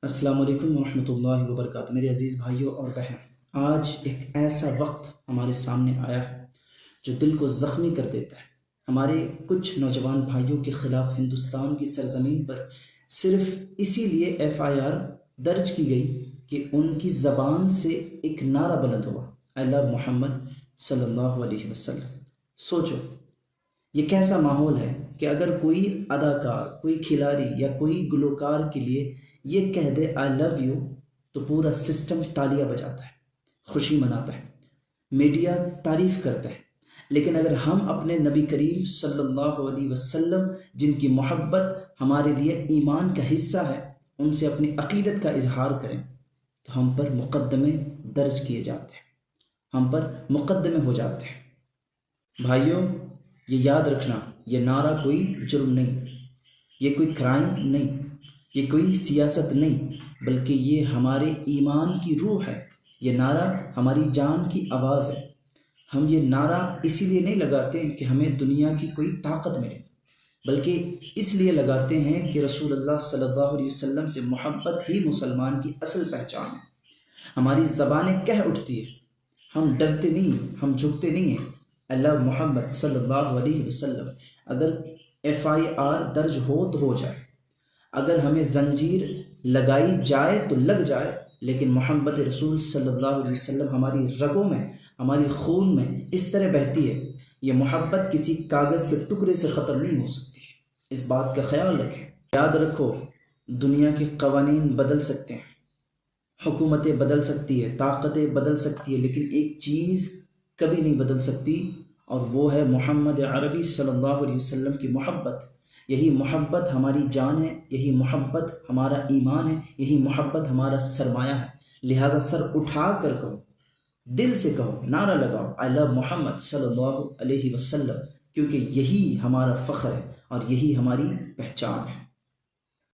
السلام علیکم ورحمۃ اللہ وبرکاتہ۔ میرے عزیز بھائیوں اور بہن، آج ایک ایسا وقت ہمارے سامنے آیا ہے جو دل کو زخمی کر دیتا ہے۔ ہمارے کچھ نوجوان بھائیوں کے خلاف ہندوستان کی سرزمین پر صرف اسی لیے ایف آئی آر درج کی گئی کہ ان کی زبان سے ایک نعرہ بلند ہوا، آئی لو محمد صلی اللہ علیہ وسلم۔ سوچو یہ کیسا ماحول ہے کہ اگر کوئی اداکار، کوئی کھلاڑی یا کوئی گلوکار کے لیے یہ کہہ دے آئی لو یو تو پورا سسٹم تالیاں بجاتا ہے، خوشی مناتا ہے، میڈیا تعریف کرتا ہے۔ لیکن اگر ہم اپنے نبی کریم صلی اللہ علیہ وسلم، جن کی محبت ہمارے لیے ایمان کا حصہ ہے، ان سے اپنی عقیدت کا اظہار کریں تو ہم پر مقدمے درج کیے جاتے ہیں، ہم پر مقدمے ہو جاتے ہیں۔ بھائیوں، یہ یاد رکھنا، یہ نعرہ کوئی جرم نہیں، یہ کوئی کرائم نہیں، یہ کوئی سیاست نہیں، بلکہ یہ ہمارے ایمان کی روح ہے۔ یہ نعرہ ہماری جان کی آواز ہے۔ ہم یہ نعرہ اسی لیے نہیں لگاتے کہ ہمیں دنیا کی کوئی طاقت ملے، بلکہ اس لیے لگاتے ہیں کہ رسول اللہ صلی اللہ علیہ وسلم سے محبت ہی مسلمان کی اصل پہچان ہے۔ ہماری زبانیں کہہ اٹھتی ہے، ہم ڈرتے نہیں، ہم جھکتے نہیں ہیں، اللہ محمد صلی اللہ علیہ وسلم۔ اگر ایف آئی آر درج ہو تو ہو جائے، اگر ہمیں زنجیر لگائی جائے تو لگ جائے، لیکن محبت رسول صلی اللہ علیہ وسلم ہماری رگوں میں، ہماری خون میں اس طرح بہتی ہے۔ یہ محبت کسی کاغذ کے ٹکڑے سے ختم نہیں ہو سکتی، اس بات کا خیال رکھیں۔ یاد رکھو، دنیا کے قوانین بدل سکتے ہیں، حکومتیں بدل سکتی ہے، طاقتیں بدل سکتی ہے، لیکن ایک چیز کبھی نہیں بدل سکتی، اور وہ ہے محمد عربی صلی اللہ علیہ وسلم کی محبت۔ یہی محبت ہماری جان ہے، یہی محبت ہمارا ایمان ہے، یہی محبت ہمارا سرمایہ ہے۔ لہٰذا سر اٹھا کر کہو، دل سے کہو، نعرہ لگاؤ، آئی لو محمد صلی اللہ علیہ وسلم، کیونکہ یہی ہمارا فخر ہے اور یہی ہماری پہچان ہے۔